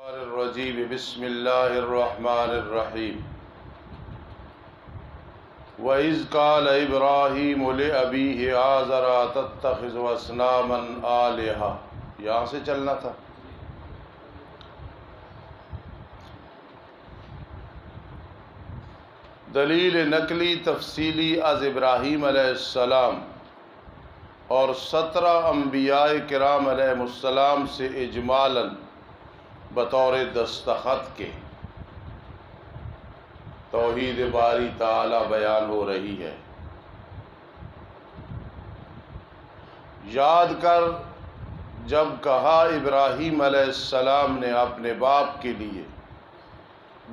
الرجیم بسم اللہ الرحمن الرحیم وَإِذْ قَالَ إِبْرَاهِيمُ لِأَبِيهِ آزَرَ أَتَتَّخِذُ أَصْنَامًا آلِهَةً، یہاں سے چلنا تھا۔ دلیل نقلی تفصیلی از ابراہیم علیہ السلام اور 17 انبیاء کرام علیہ السلام سے اجمالاً بطور دستخط کے توحید باری تعالی بیان ہو رہی ہے۔ یاد کر جب کہا ابراہیم علیہ السلام نے اپنے باپ کے لیے،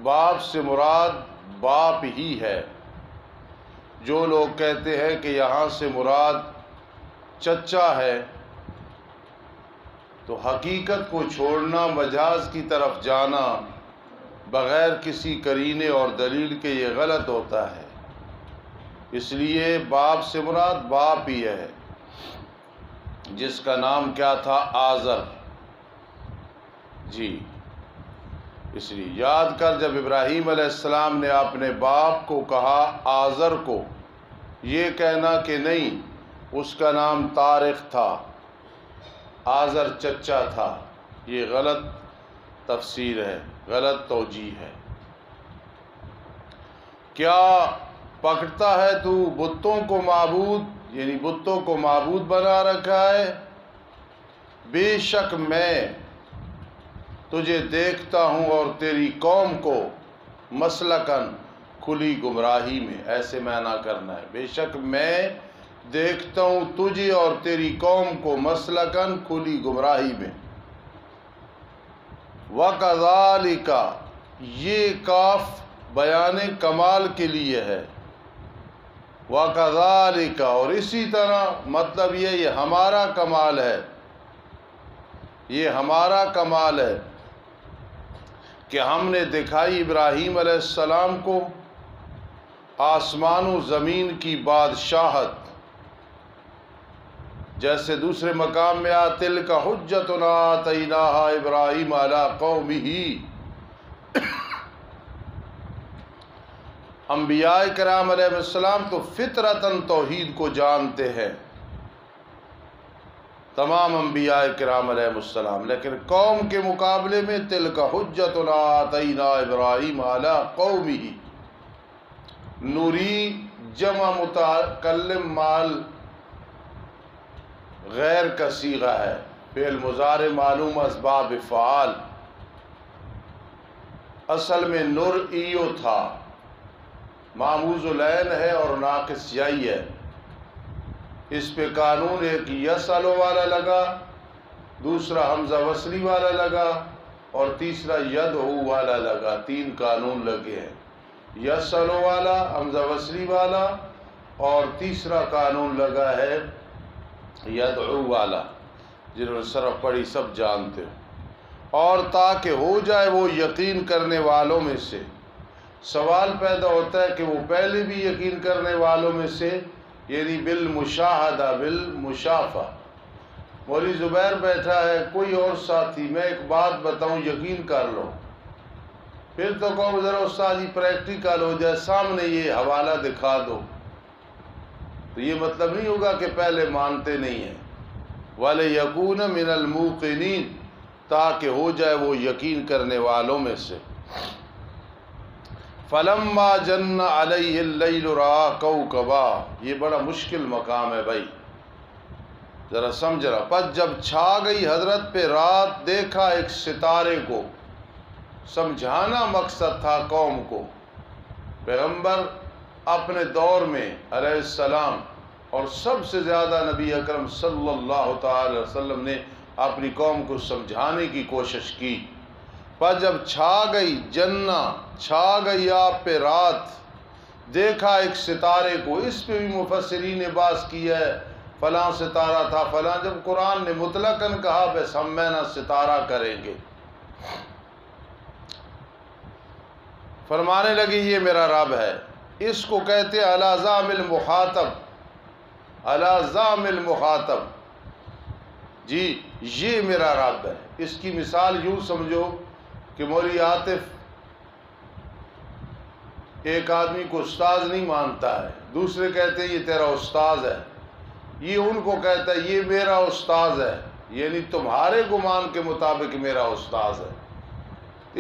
باپ سے مراد باپ ہی ہے۔ جو لوگ کہتے ہیں کہ یہاں سے مراد چچا ہے تو حقیقت کو چھوڑنا، مجاز کی طرف جانا بغیر کسی قرینے اور دلیل کے یہ غلط ہوتا ہے۔ اس لیے باپ سے مراد باپ ہی ہے، جس کا نام کیا تھا؟ آزر۔ جی، اس لیے یاد کر جب ابراہیم علیہ السلام نے اپنے باپ کو کہا آزر کو، یہ کہنا کہ نہیں اس کا نام طارق تھا، آزر چچا تھا، یہ غلط تفسیر ہے، غلط توجیہ ہے۔ کیا پکڑتا ہے تو بتوں کو معبود، یعنی بتوں کو معبود بنا رکھا ہے؟ بے شک میں تجھے دیکھتا ہوں اور تیری قوم کو مسلکن، کھلی گمراہی میں، ایسے معنی کرنا ہے۔ بے شک میں دیکھتا ہوں تجھے اور تیری قوم کو مسلکن، کھلی گمراہی میں۔ وَكَذَلِكَ، یہ کاف بیان کمال کے لیے ہے۔ وَكَذَلِكَ، اور اسی طرح، مطلب یہ ہمارا کمال ہے، یہ ہمارا کمال ہے کہ ہم نے دکھائی ابراہیم علیہ السلام کو آسمان و زمین کی بادشاہت، جیسے دوسرے مقام میں تِلْكَ حُجَّتُنَا آتَيْنَاهَا إِبْرَاهِيمَ عَلَىٰ قَوْمِهِ۔ انبیاء کرام علیہ السلام تو فطرتاً توحید کو جانتے ہیں، تمام انبیاء کرام علیہ السلام، لیکن قوم کے مقابلے میں تِلْكَ حُجَّتُنَا آتَيْنَاهَا إِبْرَاهِيمَ عَلَىٰ قَوْمِهِ۔ نوری جمع متکلم مال غیر کا صیغہ ہے، فعل مضارع معلوم اسباب فعال، اصل میں نور ایو تھا، معموز العین ہے اور ناقص یائی ہے۔ اس پہ قانون ایک یسالو والا لگا، دوسرا حمزہ وصلی والا لگا اور تیسرا یدعو والا لگا۔ 3 قانون لگے ہیں، یسالو والا، حمزہ وصلی والا اور تیسرا قانون لگا ہے یدعو والا، جنہوں نے صرف پڑھی سب جانتے ہو۔ اور تاکہ ہو جائے وہ یقین کرنے والوں میں سے، سوال پیدا ہوتا ہے کہ وہ پہلے بھی یقین کرنے والوں میں سے، یعنی بالمشاہدہ، بالمشافہ۔ مولوی زبیر بیٹھا ہے، کوئی اور ساتھی، میں ایک بات بتاؤں یقین کر لو، پھر تو کہو ذرا استاد جی پریکٹیکل ہو جائے، سامنے یہ حوالہ دکھا دو، تو یہ مطلب نہیں ہوگا کہ پہلے مانتے نہیں ہیں۔ وَلِيَكُونَ مِنَ الْمُوقِنِينَ، تاکہ ہو جائے وہ یقین کرنے والوں میں سے۔ فَلَمَّا جَنَّ عَلَيْهِ اللَّيْلُ رَأَىٰ كَوْكَبًا، یہ بڑا مشکل مقام ہے بھائی، ذرا سمجھ رہا۔ پس جب چھا گئی حضرت پہ رات، دیکھا ایک ستارے کو، سمجھانا مقصد تھا قوم کو۔ پیغمبر اپنے دور میں علیہ السلام اور سب سے زیادہ نبی اکرم صلی اللہ تعالی وسلم نے اپنی قوم کو سمجھانے کی کوشش کی۔ پر جب چھا گئی جنہ، چھا گئی آپ پہ رات، دیکھا ایک ستارے کو، اس پہ بھی مفسرین نے بحث کی ہے، فلاں ستارہ تھا فلاں، جب قرآن نے مطلقاً کہا بس ہم میں نہ ستارہ کریں گے، فرمانے لگی یہ میرا رب ہے۔ اس کو کہتے ہیں الازام المخاطب، الازام المخاطب، جی یہ میرا رب ہے۔ اس کی مثال یوں سمجھو کہ مولوی عاطف ایک آدمی کو استاذ نہیں مانتا ہے، دوسرے کہتے ہیں یہ تیرا استاذ ہے، یہ ان کو کہتا ہے یہ میرا استاذ ہے، یعنی تمہارے گمان کے مطابق میرا استاذ ہے۔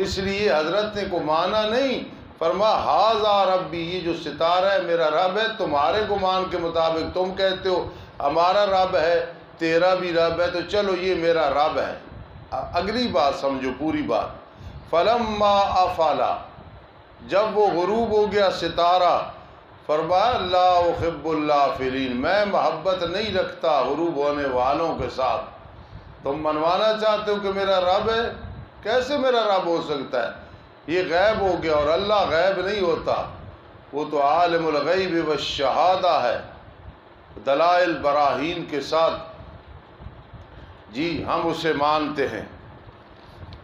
اس لیے حضرت نے کو مانا نہیں، فرما ھذا ربی، یہ جو ستارہ ہے میرا رب ہے، تمہارے گمان کے مطابق تم کہتے ہو ہمارا رب ہے، تیرا بھی رب ہے، تو چلو یہ میرا رب ہے۔ اگلی بات سمجھو پوری بات، فلما افلا، جب وہ غروب ہو گیا ستارہ، فرمایا لا احب الافلین، میں محبت نہیں رکھتا غروب ہونے والوں کے ساتھ۔ تم منوانا چاہتے ہو کہ میرا رب ہے؟ کیسے میرا رب ہو سکتا ہے؟ یہ غیب ہو گیا، اور اللہ غیب نہیں ہوتا، وہ تو عالم الغیب والشہادہ ہے، دلائل براہین کے ساتھ جی ہم اسے مانتے ہیں۔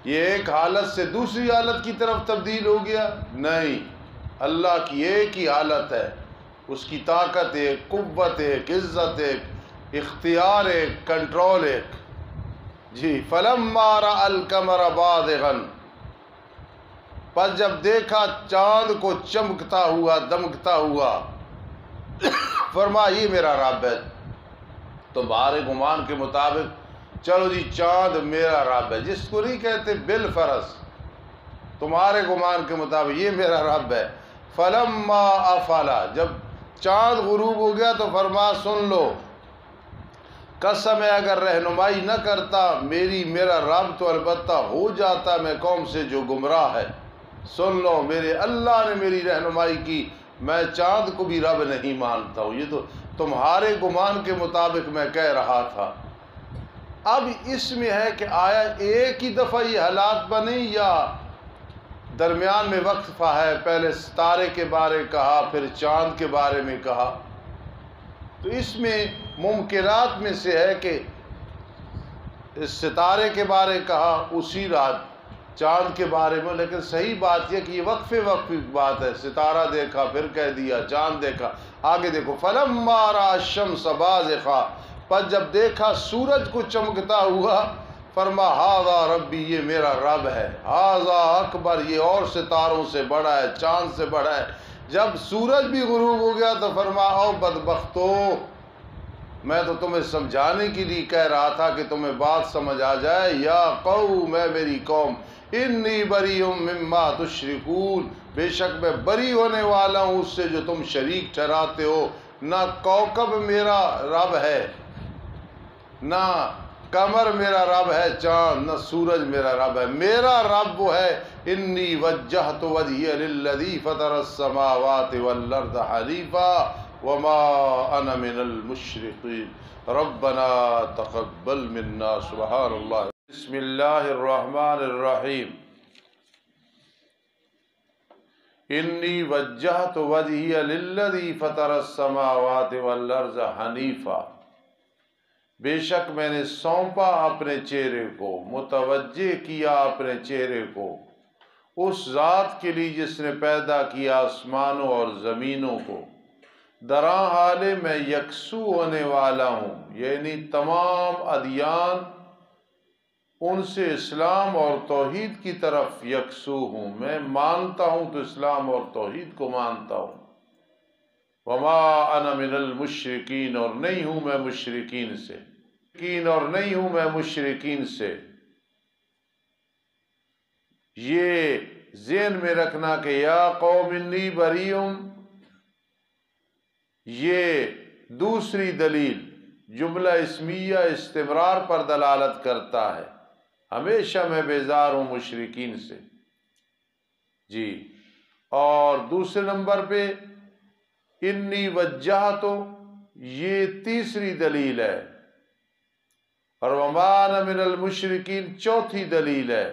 یہ ایک حالت سے دوسری حالت کی طرف تبدیل ہو گیا؟ نہیں، اللہ کی ایک ہی حالت ہے، اس کی طاقت ایک، قوت ایک، عزت ایک، اختیار ایک، کنٹرول ایک۔ جی فلما رأى القمر بازغا، پس جب دیکھا چاند کو چمکتا ہوا دمکتا ہوا، فرمایا یہ میرا رب ہے۔ تمہارے گمان کے مطابق چلو جی چاند میرا رب ہے، جس کو نہیں کہتے بالفرض، تمہارے گمان کے مطابق یہ میرا رب ہے۔ فلما افلا، جب چاند غروب ہو گیا تو فرما سن لو، قسم ہے اگر رہنمائی نہ کرتا میرا رب تو البتہ ہو جاتا میں قوم سے جو گمراہ ہے۔ سن لو، میرے اللہ نے میری رہنمائی کی، میں چاند کو بھی رب نہیں مانتا ہوں، یہ تو تمہارے گمان کے مطابق میں کہہ رہا تھا۔ اب اس میں ہے کہ آیا ایک ہی دفعہ یہ حالات بنے یا درمیان میں وقفہ ہے، پہلے ستارے کے بارے کہا پھر چاند کے بارے میں کہا؟ تو اس میں ممکنات میں سے ہے کہ اس ستارے کے بارے کہا اسی رات، چاند کے بارے میں، لیکن صحیح بات یہ کہ یہ وقفے بات ہے، ستارہ دیکھا پھر کہہ دیا چاند دیکھا۔ آگے دیکھو فلما رأى الشمس بازغا، پس جب دیکھا سورج کو چمکتا ہوا، فرما ھذا ربی، یہ میرا رب ہے، ھذا اکبر، یہ اور ستاروں سے بڑا ہے، چاند سے بڑا ہے۔ جب سورج بھی غروب ہو گیا تو فرما او بدبختو، میں تو تمہیں سمجھانے کے لیے کہہ رہا تھا کہ تمہیں بات سمجھ آ جائے، یا قوم، میں میری قوم، انی بریء مما تشرکون، بے شک میں بری ہونے والا ہوں اس سے جو تم شریک ٹھہراتے ہو۔ نہ کوكب میرا رب ہے، نہ قمر میرا رب ہے، چاند نہ سورج میرا رب ہے، میرا رب وہ ہے انی وجہت وجہی للذی فطر السماوات والارض حنیفا وما انا من المشرکین ربنا تقبل منا سبحان اللہ۔ بسم اللہ الرحمن الرحیم۔ انی وجہت وجہی للذی فطر السماوات والارض حنیفا، بے شک میں نے سونپا اپنے چہرے کو، متوجہ کیا اپنے چہرے کو اس ذات کے لیے جس نے پیدا کیا آسمانوں اور زمینوں کو، دراں حالے میں یکسو ہونے والا ہوں، یعنی تمام ادیان ان سے اسلام اور توحید کی طرف یکسو ہوں، میں مانتا ہوں تو اسلام اور توحید کو مانتا ہوں۔ وما انا من المشرکین، اور نہیں ہوں میں مشرکین سے، اور نہیں ہوں میں مشرکین سے۔ یہ ذہن میں رکھنا کہ یا قوم انی بریء، یہ دوسری دلیل جملہ اسمیہ استمرار پر دلالت کرتا ہے، ہمیشہ میں بیزار ہوں مشرکین سے جی۔ اور دوسرے نمبر پہ انی وجہت، یہ تیسری دلیل ہے، اور وما انا من المشرکین چوتھی دلیل ہے۔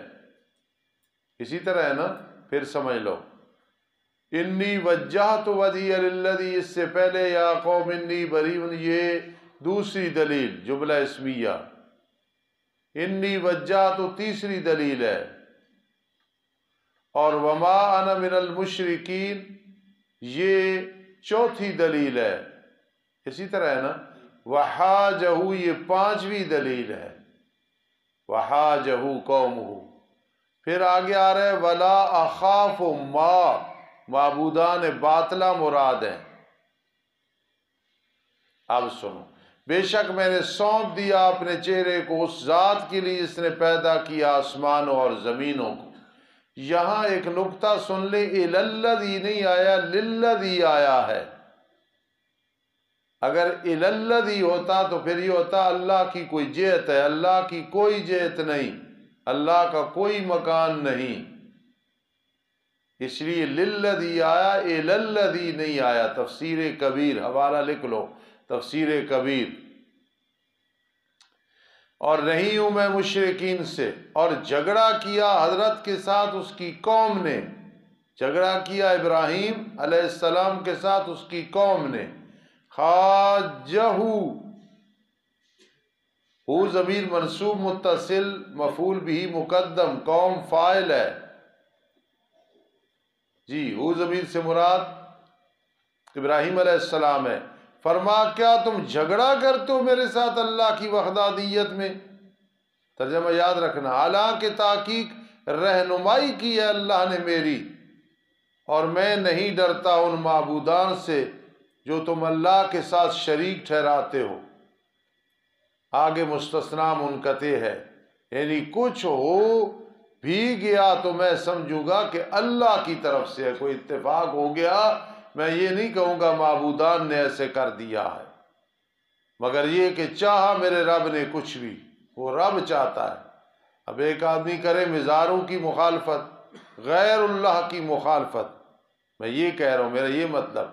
اسی طرح ہے نا، پھر سمجھ لو انی وجہت وجہی للذی، اس سے پہلے یا قوم انی بریء، یہ دوسری دلیل جملہ اسمیہ، انی وجہت تیسری دلیل ہے، اور وما انا من المشرکین یہ چوتھی دلیل ہے۔ اسی طرح ہے نا، وحاجہ، یہ پانچویں دلیل ہے، وحاجہ قومہ، پھر آگے آ رہے ولا اخاف ما، معبودان باطلہ مراد ہیں۔ اب سنو، بے شک میں نے سونپ دیا اپنے چہرے کو اس ذات کے لیے جس نے پیدا کیا آسمانوں اور زمینوں کو۔ یہاں ایک نکتہ سن لیں، الذی نہیں آیا، للذی آیا ہے۔ اگر الذی ہوتا تو پھر یہ ہوتا اللہ کی کوئی جہت ہے، اللہ کی کوئی جہت نہیں، اللہ کا کوئی مکان نہیں، اس لیے للذی آیا، الذی نہیں آیا۔ تفسیر کبیر حوالہ لکھ لو، تفسیر کبیر۔ اور نہیں ہوں میں مشرکین سے، اور جھگڑا کیا حضرت کے ساتھ اس کی قوم نے، جھگڑا کیا ابراہیم علیہ السلام کے ساتھ اس کی قوم نے۔ حاجہ، ہو ضمیر منصوب متصل، مفعول بھی مقدم، قوم فاعل ہے جی، ہو ضمیر سے مراد ابراہیم علیہ السلام ہے۔ فرما کیا تم جھگڑا کرتے ہو میرے ساتھ اللہ کی وحدانیت میں؟ ترجمہ یاد رکھنا، حالانکہ تحقیق رہنمائی کی ہے اللہ نے میری، اور میں نہیں ڈرتا ان معبودان سے جو تم اللہ کے ساتھ شریک ٹھہراتے ہو۔ آگے مستثنا منقطع ہے، یعنی کچھ ہو بھی گیا تو میں سمجھوں گا کہ اللہ کی طرف سے ہے، کوئی اتفاق ہو گیا، میں یہ نہیں کہوں گا معبودان نے ایسے کر دیا ہے، مگر یہ کہ چاہا میرے رب نے کچھ بھی، وہ رب چاہتا ہے۔ اب ایک آدمی کرے مزاروں کی مخالفت، غیر اللہ کی مخالفت، میں یہ کہہ رہا ہوں، میرا یہ مطلب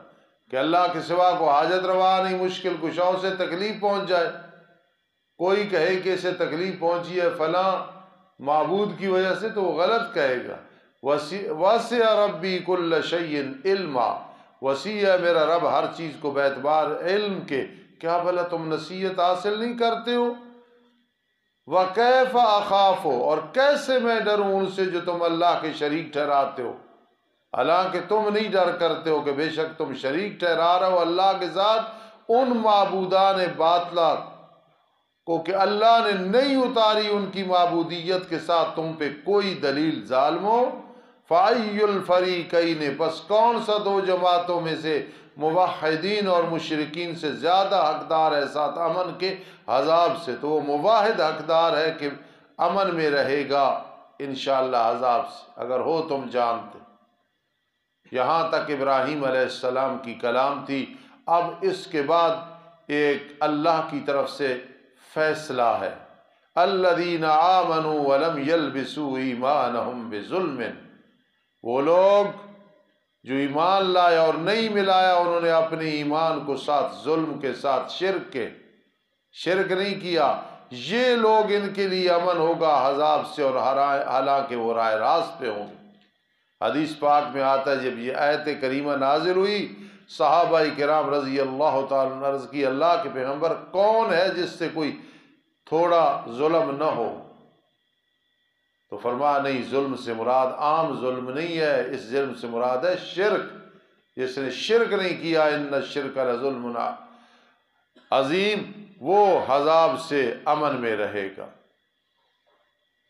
کہ اللہ کے سوا کو حاجت روا نہیں، مشکل کشاؤں سے تکلیف پہنچ جائے، کوئی کہے کہ اسے تکلیف پہنچی ہے فلاں معبود کی وجہ سے، تو وہ غلط کہے گا۔ وسع ربی کل شیء علما، وسیع ہے میرا رب ہر چیز کو باعتبار علم کے، کیا بھلا تم نصیحت حاصل نہیں کرتے ہو؟ وَكَيْفَ أَخَافُ، اور کیسے میں ڈروں ان سے جو تم اللہ کے شریک ٹھہراتے ہو، حالانکہ تم نہیں ڈر کرتے ہو کہ بے شک تم شریک ٹھہرا رہے ہو اللہ کے ساتھ ان معبودان باطلہ کو کہ اللہ نے نہیں اتاری ان کی معبودیت کے ساتھ تم پہ کوئی دلیل۔ ظالموں، فَأَيُّ الْفَرِيقَيْنِ، پس کون سا دو جماعتوں میں سے موحدین اور مشرکین سے زیادہ حقدار ہے ساتھ امن کے عذاب سے؟ تو وہ موحد حقدار ہے کہ امن میں رہے گا انشاءاللہ عذاب سے، اگر ہو تم جانتے۔ یہاں تک ابراہیم علیہ السلام کی کلام تھی۔ اب اس کے بعد ایک اللہ کی طرف سے فیصلہ ہے، الذین آمنوا ولم یلبسوا ایمانہم بظلم، وہ لوگ جو ایمان لائے اور نہیں ملایا انہوں نے اپنے ایمان کو ساتھ ظلم کے ساتھ شرک کے، شرک نہیں کیا، یہ لوگ ان کے لیے امن ہوگا عذاب سے، اور حالانکہ وہ راہ راست پہ ہوں گے۔ حدیث پاک میں آتا ہے جب یہ آیت کریمہ نازل ہوئی، صحابہ کرام رضی اللہ تعالیٰ عنہ عرض کی اللہ کے پیغمبر کون ہے جس سے کوئی تھوڑا ظلم نہ ہو؟ تو فرمایا نہیں، ظلم سے مراد عام ظلم نہیں ہے، اس ظلم سے مراد ہے شرک، جس نے شرک نہیں کیا، ان الشرک لظلم عظیم، وہ عذاب سے امن میں رہے گا۔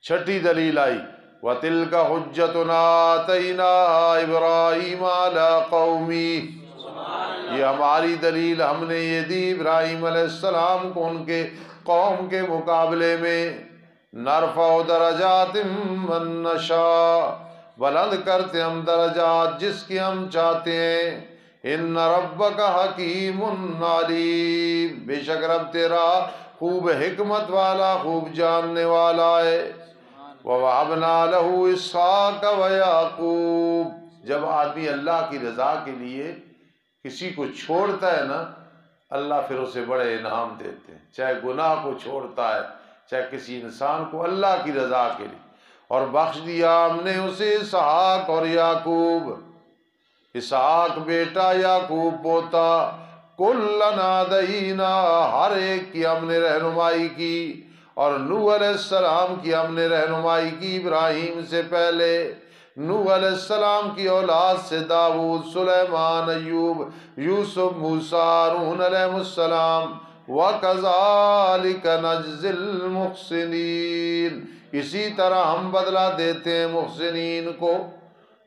چھٹی دلیل آئی، وَتِلْكَ حُجَّتُنَا آتَيْنَاهَا إِبْرَاهِيمَ عَلَىٰ قَوْمِهِ، یہ ہماری دلیل ہم نے یہ دی ابراہیم علیہ السلام کو ان کے قوم کے مقابلے میں۔ نَرْفَعُ دَرَجَاتٍ مَّن نَّشَاءُ، بلند کرتے ہم درجات جس کی ہم چاہتے ہیں۔ إِنَّ رَبَّكَ حَكِيمٌ عَلِيمٌ، بے شک رب تیرا خوب حکمت والا، خوب جاننے والا ہے۔ وَوَهَبْنَا لَهُ إِسْحَاقَ وَيَعْقُوبَ، جب آدمی اللہ کی رضا کے لیے کسی کو چھوڑتا ہے نا، اللہ پھر اسے بڑے انعام دیتے ہیں، چاہے گناہ کو چھوڑتا ہے، چاہے کسی انسان کو اللہ کی رضا کے لیے۔ اور بخش دیا ہم نے اسے اسحاق اور یعقوب، اسحاق بیٹا، یعقوب پوتا۔ کُلًّا ہَدَیْنَا، ہر ایک کی ہم نے رہنمائی کی، اور نوح علیہ السلام کی ہم نے رہنمائی کی ابراہیم سے پہلے۔ نوح علیہ السلام کی اولاد سے داؤد، سلیمان، ایوب، یوسف، موسیٰ، ہارون علیہ السلام، وَكَذَلِكَ نَجْزِي الْمُحْسِنِينَ، اسی طرح ہم بدلہ دیتے ہیں محسنین کو۔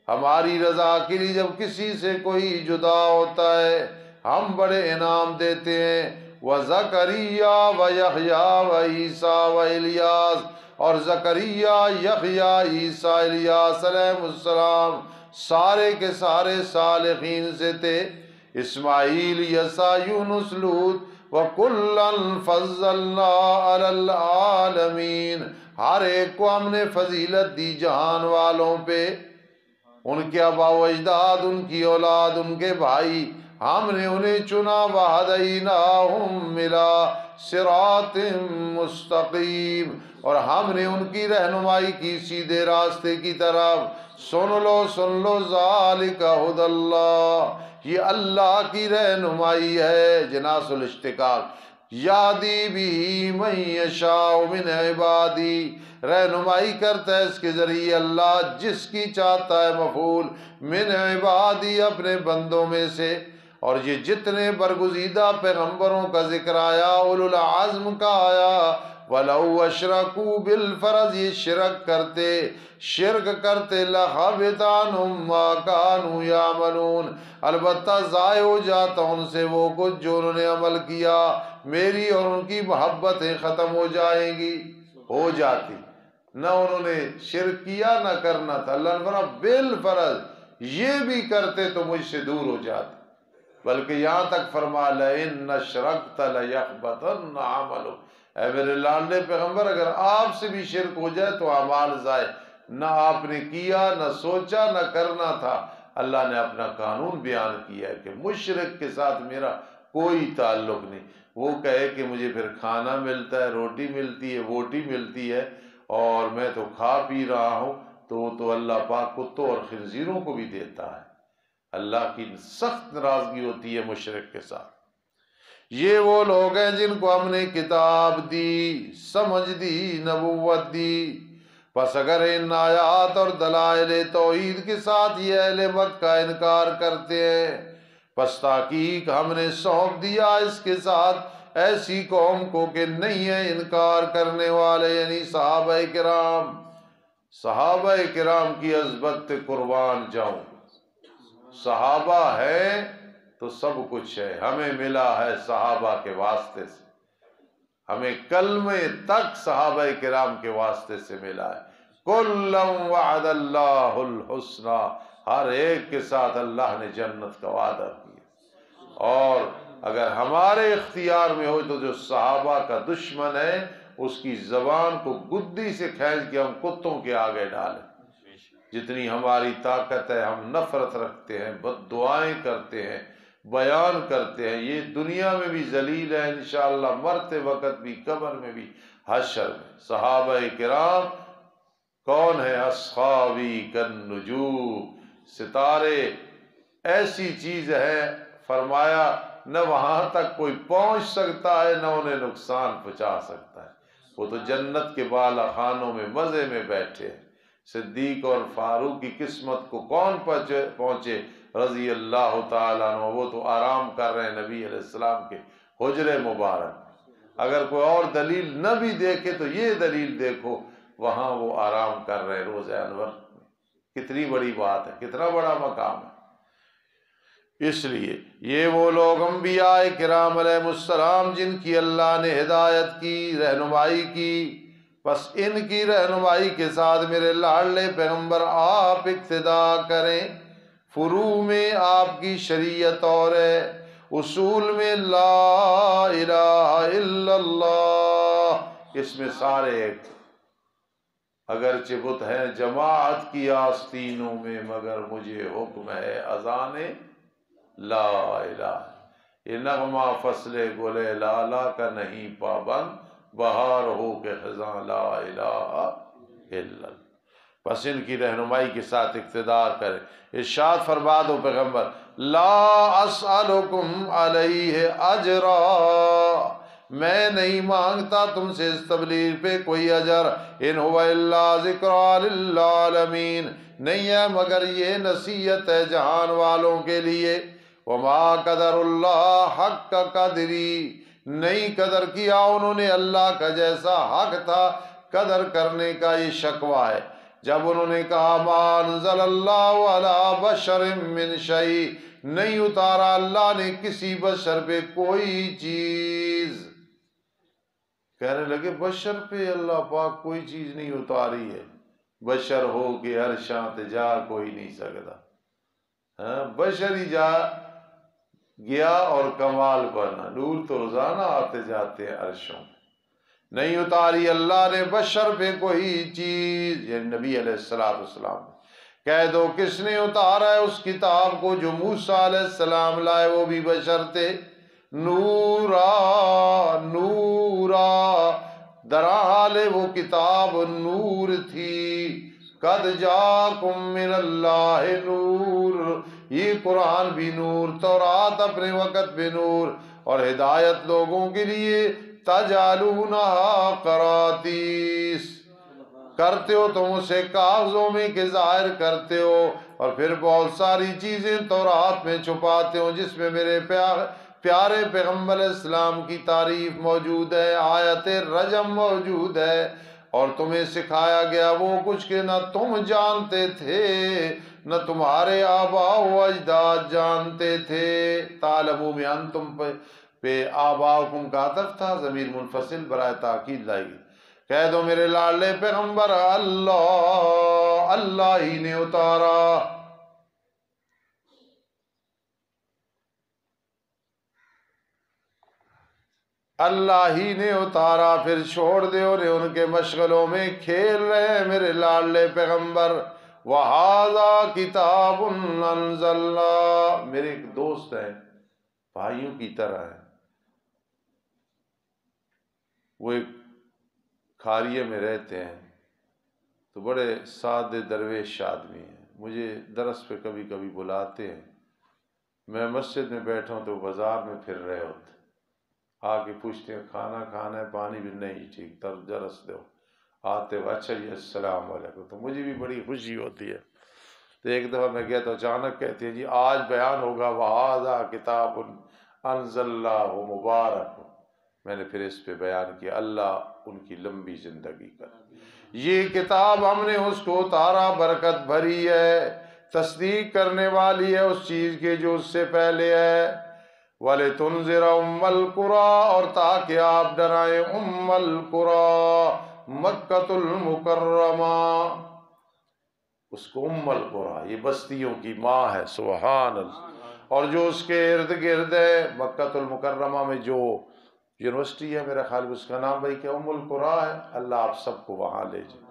ہماری رضا کے لیے جب کسی سے کوئی جدا ہوتا ہے ہم بڑے انعام دیتے ہیں۔ وَزَكَرِيَّا وَيَحْيَا وَعِيسَىٰ وَإِلْيَاسَ، اور زکریا، یحییٰ، عیسیٰ، الیاس علیہ السلام سارے کے سارے صالحین سے تھے۔ اسماعیل، یسع، یونس، لوط، وَكُلًّا فَضَّلْنَا عَلَى الْعَالَمِينَ، ہر ایک کو ہم نے فضیلت دی جہان والوں پہ۔ ان کے آباء و اجداد، ان کی اولاد، ان کے بھائی، ہم نے انہیں چنا۔ وَهَدَيْنَاهُمْ إِلَىٰ صِرَاطٍ مُسْتَقِيمٍ، اور ہم نے ان کی رہنمائی کی سیدھے راستے کی طرف۔ سن لو ذَلِكَ هُدَى اللَّهِ، یہ اللہ کی رہنمائی ہے، جناس الاشتقاق۔ یہدی بِهِ مَن یشاء من عبادی، رہنمائی کرتا ہے اس کے ذریعے اللہ جس کی چاہتا ہے مفعول، من عبادی، اپنے بندوں میں سے۔ اور یہ جتنے برگزیدہ پیغمبروں کا ذکر آیا، اولو العزم کا آیا، وَلَوْ أَشْرَكُوا بِالْفَرْضِ، یہ شرک کرتے لَحَبِطَ عَنْهُمْ مَا كَانُوا يَعْمَلُونَ، البتہ ضائع ہو جاتا ان سے وہ کچھ جو انہوں نے عمل کیا، میری اور ان کی محبتیں ختم ہو جائیں گی، ہو جاتی۔ نہ انہوں نے شرک کیا نہ کرنا تھا، اللہ نے فرمایا بالفرض یہ بھی کرتے تو مجھ سے دور ہو جاتے، بلکہ یہاں تک فرما لَإِنَّ أَشْرَكْتَ لَيَحْبَطَنَّ عَمَلُكَ، اے میرے لاڈلے پیغمبر اگر آپ سے بھی شرک ہو جائے تو اعمال ضائع، نہ آپ نے کیا نہ سوچا نہ کرنا تھا۔ اللہ نے اپنا قانون بیان کیا ہے کہ مشرک کے ساتھ میرا کوئی تعلق نہیں۔ وہ کہے کہ مجھے پھر کھانا ملتا ہے، روٹی ملتی ہے، ووٹی ملتی ہے اور میں تو کھا پی رہا ہوں، تو وہ تو اللہ پاک کتوں اور خنزیروں کو بھی دیتا ہے۔ اللہ کی سخت ناراضگی ہوتی ہے مشرک کے ساتھ۔ یہ وہ لوگ ہیں جن کو ہم نے کتاب دی، سمجھ دی، نبوت دی، پس اگر ان آیات اور دلائل توحید کے ساتھ یہ اہل مکہ کا انکار کرتے ہیں، پس تحقیق ہم نے سونپ دیا اس کے ساتھ ایسی قوم کو کہ نہیں ہے انکار کرنے والے، یعنی صحابہ کرام۔ صحابہ کرام کی عظمت قربان جاؤں، صحابہ ہیں تو سب کچھ ہے، ہمیں ملا ہے صحابہ کے واسطے سے، ہمیں کلمے تک صحابہ کرام کے واسطے سے ملا ہے۔ کُلًّا وعد اللہ الحسنی، ہر ایک کے ساتھ اللہ نے جنت کا وعدہ کیا۔ اور اگر ہمارے اختیار میں ہو تو جو صحابہ کا دشمن ہے اس کی زبان کو گدی سے کھینچ کے ہم کتوں کے آگے ڈالیں۔ جتنی ہماری طاقت ہے ہم نفرت رکھتے ہیں، بد دعائیں کرتے ہیں، بیان کرتے ہیں، یہ دنیا میں بھی ذلیل ہے انشاءاللہ، مرتے وقت بھی، قبر میں بھی، حشر میں۔ صحابہ کرام کون ہے؟ اصحابی کالنجوم، ستارے ایسی چیز ہے، فرمایا نہ وہاں تک کوئی پہنچ سکتا ہے نہ انہیں نقصان پہنچا سکتا ہے، وہ تو جنت کے بالا خانوں میں مزے میں بیٹھے ہیں۔ صدیق اور فاروق کی قسمت کو کون پہنچے؟ رضی اللہ تعالیٰ عنہ، وہ تو آرام کر رہے ہیں نبی علیہ السلام کے حجر مبارک۔ اگر کوئی اور دلیل نہ بھی دیکھے تو یہ دلیل دیکھو، وہاں وہ آرام کر رہے ہیں روز انور۔ کتنی بڑی بات ہے، کتنا بڑا مقام ہے۔ اس لیے یہ وہ لوگ انبیاء کرام علیہ السلام جن کی اللہ نے ہدایت کی، رہنمائی کی، بس ان کی رہنمائی کے ساتھ میرے لاڈلے پیغمبر آپ اقتدا کریں۔ فروع میں آپ کی شریعت اور ہے، اصول میں لا الہ الا اللہ، اس میں سارے ایک، اگرچہ بت ہیں جماعت کی آستینوں میں مگر مجھے حکم ہے اذان لا الہ۔ یہ نغمہ فصل گلے لالا کا نہیں پابند، بہار ہو کے خزاں لا الہ الا اللہ۔ بس ان کی رہنمائی کے ساتھ اقتدار کریں۔ ارشاد فرما دو پیغمبر، لا اسألکم علیہ اجرا، میں نہیں مانگتا تم سے اس تبلیغ پہ کوئی اجر، ان هو الا ذکری للعالمین، نہیں ہے مگر یہ نصیحت ہے جہان والوں کے لیے۔ وما قدر اللہ حق قدری، نہیں قدر کیا انہوں نے اللہ کا جیسا حق تھا قدر کرنے کا۔ یہ شکوہ ہے جب انہوں نے کہا ما انزل اللہ علی بشر من شیء، نہیں اتارا اللہ نے کسی بشر پہ کوئی چیز۔ کہنے لگے بشر پہ اللہ پاک کوئی چیز نہیں اتاری ہے، بشر ہو کہ ہر شانت جا کوئی نہیں سکتا۔ ہاں بشر ہی جا گیا اور کمال بنا، نور تو روزانہ آتے جاتے ہیں عرشوں میں۔ نہیں اتاری اللہ نے بشر پہ کوئی چیز، یعنی نبی علیہ السلام۔ کہہ دو کس نے اتارا ہے اس کتاب کو جو موسیٰ علیہ السلام لائے، وہ بھی بشر تھے۔ نورا نورا، درحال وہ کتاب نور تھی۔ قد جاکم من اللہ نور، یہ قرآن بھی نور، تورات اپنے وقت پہ نور، اور ہدایت لوگوں کے لیے۔ تجعلونہا قراطیس، کرتے ہو تم اسے کاغذوں میں کہ ظاہر کرتے ہو، اور پھر بہت ساری چیزیں تورات میں چھپاتے ہو جس میں میرے پیارے پیغمبر علیہ السلام کی تعریف موجود ہے، آیت رجم موجود ہے، اور تمہیں سکھایا گیا وہ کچھ کہ نہ تم جانتے تھے نہ تمہارے آباء و اجداد جانتے تھے۔ تعلموا میں انتم پہ آباؤکم کا عطف تھا، ضمیر منفصل برائے تاکید لائی گئی۔ کہہ دو میرے لاڈلے پیغمبر اللہ ہی نے اتارا۔ اللہ ہی نے اتارا، پھر چھوڑ دے انہیں ان کے مشغلوں میں کھیل رہے ہیں میرے لاڈلے پیغمبر۔ وَهَذَا كِتَابٌ أَنزَلْنَا، میرے ایک دوست ہیں، بھائیوں کی طرح ہیں، وہ ایک کھاریے میں رہتے ہیں، تو بڑے سادے درویش آدمی ہیں، مجھے درس پہ کبھی کبھی بلاتے ہیں، میں مسجد میں بیٹھا ہوں تو بازار میں پھر رہے ہوتے، آ کے پوچھتے ہیں کھانا کھانا ہے، پانی بھی نہیں، ٹھیک درس دو، آتے ہو اچھا جی السلام علیکم، تو مجھے بھی بڑی خوشی ہوتی ہے۔ تو ایک دفعہ میں گیا تو اچانک کہتے ہیں جی آج بیان ہوگا وَهَذَا كِتَابٌ أَنزَلْنَاهُ مُبَارَكٌ، میں نے پھر اس پہ بیان کیا، اللہ ان کی لمبی زندگی کر۔ یہ کتاب ہم نے اس کو اتارا، برکت بھری ہے، تصدیق کرنے والی ہے اس چیز کے جو اس سے پہلے ہے۔ وَلِتُنذِرَ أُمَّ الْقُرَىٰ، اور تاکہ آپ ڈرائیں ام القریٰ، مکۃ المکرمہ، اس کو ام القریٰ، یہ بستیوں کی ماں ہے، سبحان اللہ، اور جو اس کے ارد گرد ہے، مکۃ المکرمہ میں جو یونیورسٹی ہے میرا خیال اس کا نام بھائی کیا ام القریٰ ہے، اللہ آپ سب کو وہاں لے جائے۔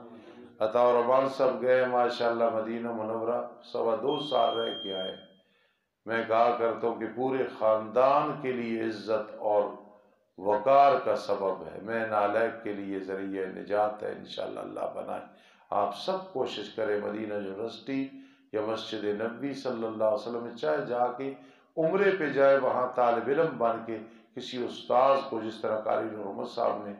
عطا اور رحمان سب گئے ماشاءاللہ مدینہ منورہ، 2.25 سال رہ کے آئے۔ میں کہا کرتا ہوں کہ پورے خاندان کے لیے عزت اور وقار کا سبب ہے، میں نالائق کے لیے ذریعہ نجات ہے، انشاءاللہ اللہ بنائے۔ آپ سب کوشش کریں مدینہ یونیورسٹی یا مسجد نبوی صلی اللہ علیہ وسلم میں چاہے جا کے عمرے پہ جائے، وہاں طالب علم بن کے کسی استاذ کو، جس طرح قاری محمد صاحب نے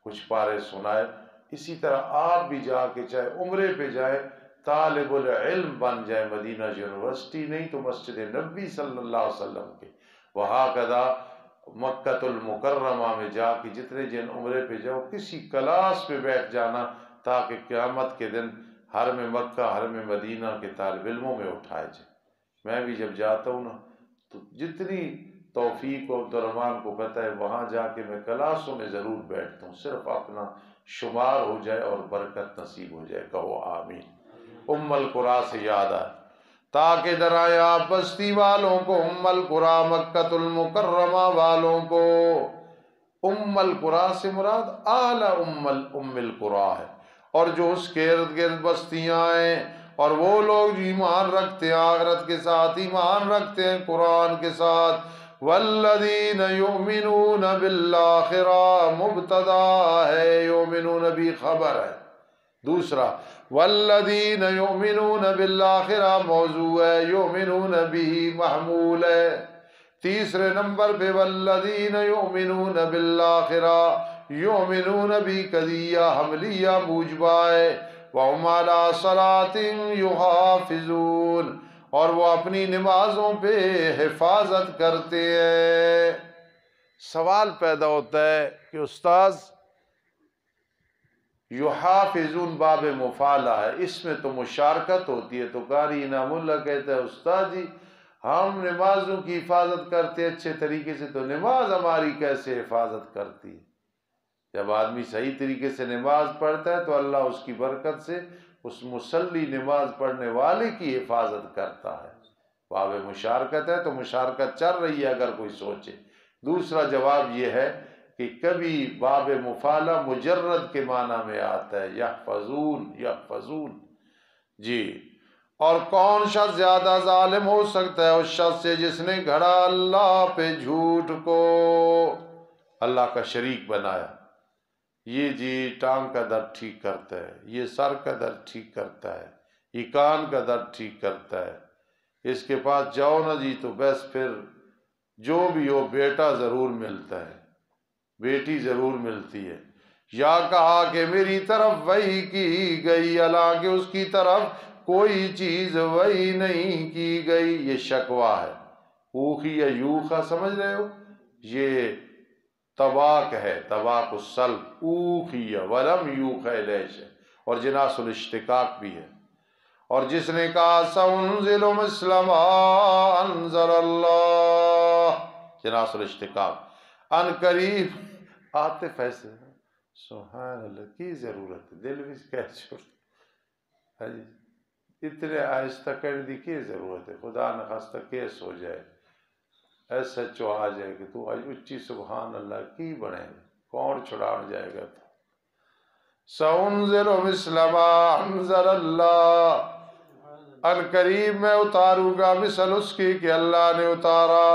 کچھ پارے سنائے، اسی طرح آپ بھی جا کے چاہے عمرے پہ جائے طالب العلم بن جائے مدینہ یونیورسٹی، نہیں تو مسجد نبوی صلی اللہ علیہ وسلم کے، وہاں کدا مکۃ المکرمہ میں جا کے جتنے جن عمرے پہ جاؤ کسی کلاس پہ بیٹھ جانا، تاکہ قیامت کے دن حرم مکہ حرم مدینہ کے طالب علموں میں اٹھائے جائے۔ میں بھی جب جاتا ہوں نا تو جتنی توفیق و عبدالرحمن کو پتہ ہے، وہاں جا کے میں کلاسوں میں ضرور بیٹھتا ہوں، صرف اپنا شمار ہو جائے اور برکت نصیب ہو جائے، کہو آمین۔ ام القریٰ سے یاد آئے، تاکہ ڈرائیں آپ بستی والوں کو، ام القریٰ مکۃ المکرمہ والوں کو۔ ام القریٰ سے مراد اعلیٰ ام القریٰ ہے، اور جو اس کے ارد گرد بستیاں ہیں، اور وہ لوگ جو ایمان رکھتے ہیں آخرت کے ساتھ، ایمان رکھتے ہیں قرآن کے ساتھ۔ والذین یؤمنون بالآخرہ مبتدا ہے، یؤمنون بھی خبر ہے، دوسرا والذین یؤمنون بالآخرہ موضوع ہے، یؤمنون بھی محمول ہے، تیسرے نمبر پہ والذین یؤمنون بالآخرہ یؤمنون بھی قضیہ حملیہ موجبہ ہے، وَهُمْ عَلَىٰ صَلَاتٍ يُحَافِظُونَ، اور وہ اپنی نمازوں پہ حفاظت کرتے ہیں۔ سوال پیدا ہوتا ہے کہ استاذ یحافظون باب مفالہ ہے، اس میں تو مشارکت ہوتی ہے، تو قاری انعام اللہ کہتا ہے استاد جی ہم نمازوں کی حفاظت کرتے اچھے طریقے سے، تو نماز ہماری کیسے حفاظت کرتی ہے؟ جب آدمی صحیح طریقے سے نماز پڑھتا ہے تو اللہ اس کی برکت سے اس مصلی نماز پڑھنے والے کی حفاظت کرتا ہے۔ باب مشارکت ہے تو مشارکت چل رہی ہے اگر کوئی سوچے۔ دوسرا جواب یہ ہے کہ کبھی باب مفالہ مجرد کے معنی میں آتا ہے، یحفظون یحفظون، جی۔ اور کون شخص زیادہ ظالم ہو سکتا ہے؟ اس شخص سے جس نے گھڑا اللہ پہ جھوٹ کو، اللہ کا شریک بنایا۔ یہ جی ٹانگ کا درد ٹھیک کرتا ہے، یہ سر کا درد ٹھیک کرتا ہے، یہ کان کا درد ٹھیک کرتا ہے، اس کے پاس جاؤ نا جی تو بس پھر جو بھی ہو بیٹا ضرور ملتا ہے، بیٹی ضرور ملتی ہے۔ یا کہا کہ میری طرف وحی کی گئی حالانکہ اس کی طرف کوئی چیز وحی نہیں کی گئی، یہ شکوہ ہے۔ اوخی یا یوخا سمجھ رہے ہو؟ یہ طباق ہے، طباق السلب، اوخی ولم یوخ الیہ، اور جناس الاشتقاق بھی ہے۔ اور جس نے کہا سأنزل مثل ما انزل اللہ، جناس الاشتقاق، ان قریب آتے فیصلے، سبحان اللہ کی ضرورت ہے، دل بھی کہہ چھوڑ، اتنے آہستہ کر دی کی ضرورت ہے، خدا نخواستہ کیس ہو جائے، ایسا چو آ جائے کہ تو آج اچھی سبحان اللہ کی بنے، کون چھڑاڑ جائے گا؟ تو سأنزل مثل ما انزل اللہ، ان قریب میں اتاروں گا مثل اس کی کہ اللہ نے اتارا،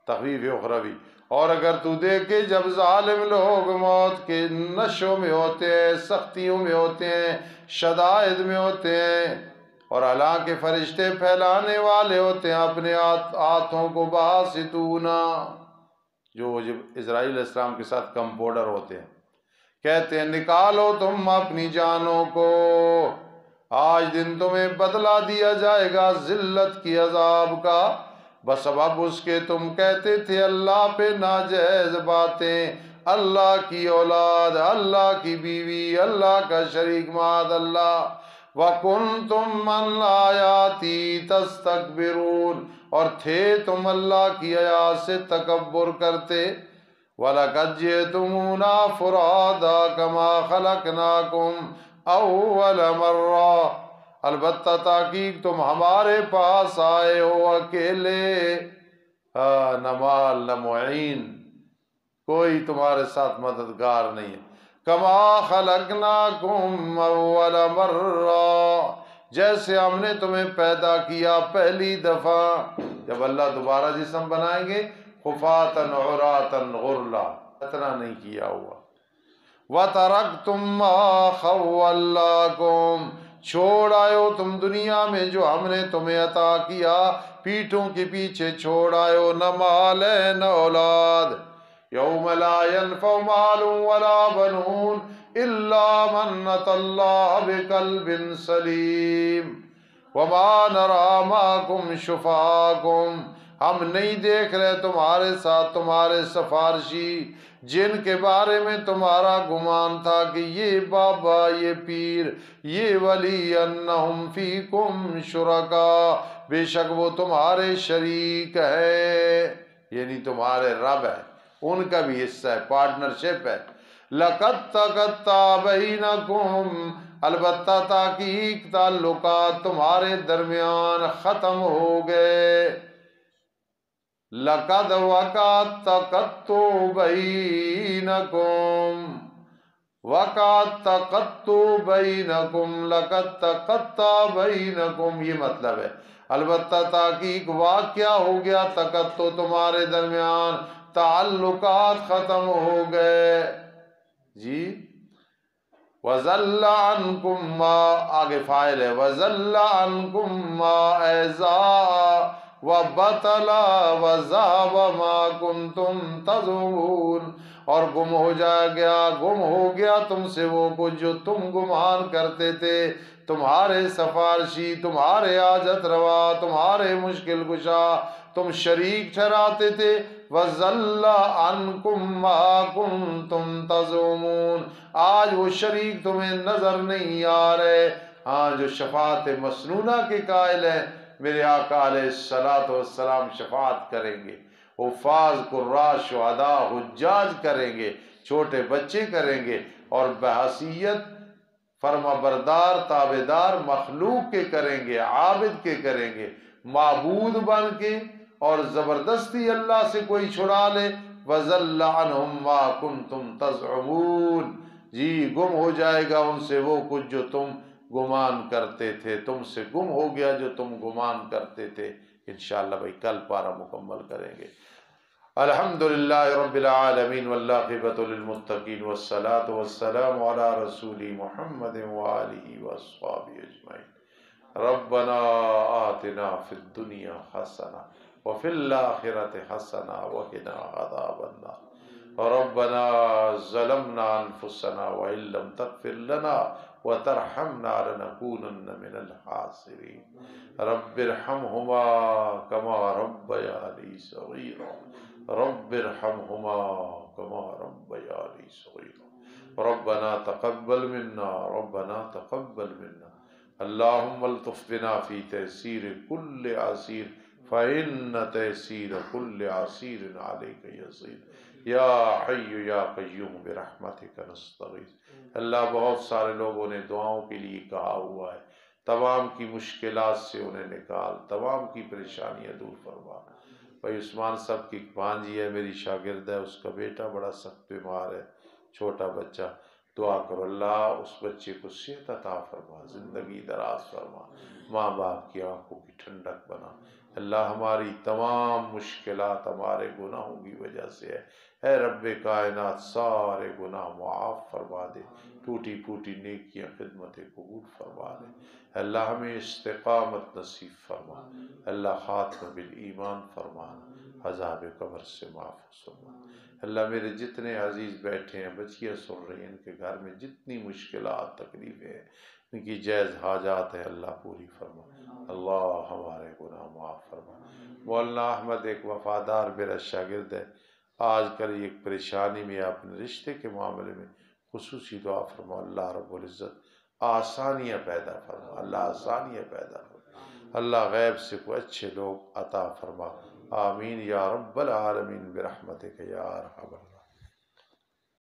تخفیف اخروی۔ اور اگر تو دیکھے جب ظالم لوگ موت کے نشوں میں ہوتے ہیں، سختیوں میں ہوتے ہیں، شدائد میں ہوتے ہیں، اور حالانکہ فرشتے پھیلانے والے ہوتے ہیں اپنے ہاتھوں کو، باسطونا، جو جب اسرائیل علیہ السلام کے ساتھ کمپاؤڈر ہوتے ہیں، کہتے ہیں نکالو تم اپنی جانوں کو، آج دن تمہیں بدلہ دیا جائے گا ذلت کی عذاب کا، بسبب اس کے تم کہتے تھے اللہ پہ ناجائز باتیں، اللہ کی اولاد، اللہ کی بیوی، اللہ کا شریک معاذ اللہ، وَكُنْتُمْ مَنْ آیَاتِي تَسْتَكْبِرُونَ، اور تھے تم اللہ کی آیات سے تکبر کرتے، وَلَقَدْ جِئْتُمُونَا فُرَادَىٰ كَمَا خَلَقْنَاكُمْ أَوَّلَ مَرَّةٍ، البتہ تحقیق تم ہمارے پاس آئے ہو اکیلے، نہ مال نہ معین، کوئی تمہارے ساتھ مددگار نہیں ہے، کما خلقناکم اول مرہ، جیسے ہم نے تمہیں پیدا کیا پہلی دفعہ۔ جب اللہ دوبارہ جسم بنائیں گے خفاتن عراتن غرلا، اتنا نہیں کیا ہوا۔ وَتَرَكْتُمْ مَا خَوَّلَّاكُمْ، چھوڑ آئے ہو تم دنیا میں جو ہم نے تمہیں عطا کیا، پیٹھوں کے پیچھے چھوڑ آئے ہو، نہ مال ہے نہ اولاد، یوم لا ينفع مال ولا بنون الا من اتى الله بقلب سلیم، وما نرى معكم شفعاءكم، ہم نہیں دیکھ رہے تمہارے ساتھ تمہارے سفارشی جن کے بارے میں تمہارا گمان تھا کہ یہ بابا، یہ پیر، یہ ولی، انہم فیکم شرکاء، بے شک وہ تمہارے شریک ہے، یعنی تمہارے رب ہے، ان کا بھی حصہ ہے، پارٹنرشپ ہے۔ لَقَدْ تَقَطَّعَ بَيْنَكُمْ، البتہ تحقیق تعلقات تمہارے درمیان ختم ہو گئے۔ لَقَدْ وَقَعَ التَّقَطُّعُ بَيْنَكُمْ، وَقَعَ التَّقَطُّعُ بَيْنَكُمْ، لَقَدْ تَقَطَّعَ بَيْنَكُمْ، یہ مطلب ہے البتہ تحقیق واقعہ ہو گیا تقطع تمہارے درمیان، تعلقات ختم ہو گئے، جی۔ وَزَلَّ عَنْكُمْ مَا، آگے فاعل ہے، وَزَلَّ عَنْكُمْ مَا أَيْزَا وَبَطَلَ وَذَهَبَ مَا كُنْتُمْ تَزْعُمُونَ، اور گم ہو گیا تم سے وہ کچھ جو تم گمان کرتے تھے، تمہارے سفارشی، تمہارے حاجت روا، تمہارے مشکل کشا، تم شریک ٹھہراتے تھے، وَضَلَّ عَنْكُمْ مَا كُنْتُمْ تَزْعُمُونَ، آج وہ شریک تمہیں نظر نہیں آ رہے، ہاں جو شفاعت مسنونہ کے قائل ہیں میرے آقا علیہ السلام شفاعت کریں گے، حفاظ قراء شہداء حجاج کریں گے، چھوٹے بچے کریں گے، اور بحیثیت فرما بردار تابدار مخلوق کے کریں گے، عابد کے کریں گے، معبود بن کے، اور زبردستی اللہ سے کوئی چھڑا لے، وَضَلَّ عَنْهُمْ مَا كُنْتُمْ تَزْعُمُونَ، جی گم ہو جائے گا ان سے وہ کچھ جو تم گمان کرتے تھے، تم سے گم ہو گیا جو تم گمان کرتے تھے۔ انشاءاللہ بھائی کل پارہ مکمل کریں گے۔ الحمدللہ رب العالمین والعاقبۃ للمتقین والصلاة والسلام علی رسول محمد وآلہ وصحبہ اجمعین۔ ربنا آتنا فی الدنیا حسنہ وفی الآخرۃ حسنہ وقنا عذاب النار، ربنا ظلمنا انفسنا وإن لم تغفر لنا وترحمنا لنکونن من الخاسرین، رب ارحمہما کما ربیانی صغیرا، رب ارحمہما کما ربیانی صغیرا، ربنا تقبل منا، ربنا تقبل منا، اللہم الطف بنا فی تیسیر کل عسیر فإن تیسیر کل عسیر علیک یسیر، یا حی یا قیوم برحمتک نستغیث۔ اللہ بہت سارے لوگوں نے دعاؤں کے لیے کہا ہوا ہے، تمام کی مشکلات سے انہیں نکال، تمام کی پریشانیاں دور فرما۔ بھائی عثمان صاحب کی بھانجی ہے، میری شاگرد ہے، اس کا بیٹا بڑا سخت بیمار ہے، چھوٹا بچہ، دعا کرو اللہ اس بچے کو صحت عطا فرما، زندگی دراز فرما، ماں باپ کی آنکھوں کی ٹھنڈک بنا۔ اللہ ہماری تمام مشکلات ہمارے گناہوں کی وجہ سے ہے، اے رب کائنات سارے گناہ معاف فرما دے، ٹوٹی پھوٹی نیکیاں خدمتیں قبول فرما دے، اللہ ہمیں استقامت نصیب فرما، اللہ خاتمہ بالایمان فرمانا، عذاب قبر سے محفوظ فرما۔ اللہ میرے جتنے عزیز بیٹھے ہیں، بچیاں سن رہی ہیں، ان کے گھر میں جتنی مشکلات تکلیفیں ہیں، ان کی جائز حاجات ہیں، اللہ پوری فرما، اللہ ہمارے گناہ معاف فرما۔ مولانا احمد ایک وفادار میرا شاگرد ہے، آج کل ایک پریشانی میں اپنے رشتے کے معاملے میں خصوصی دعا فرما، اللہ رب العزت آسانیاں پیدا فرما، اللہ آسانیاں پیدا فرما، اللہ غیب سے کوئی اچھے لوگ عطا فرما، آمین یا رب العالمین برحمتک یا ارحم الراحمین۔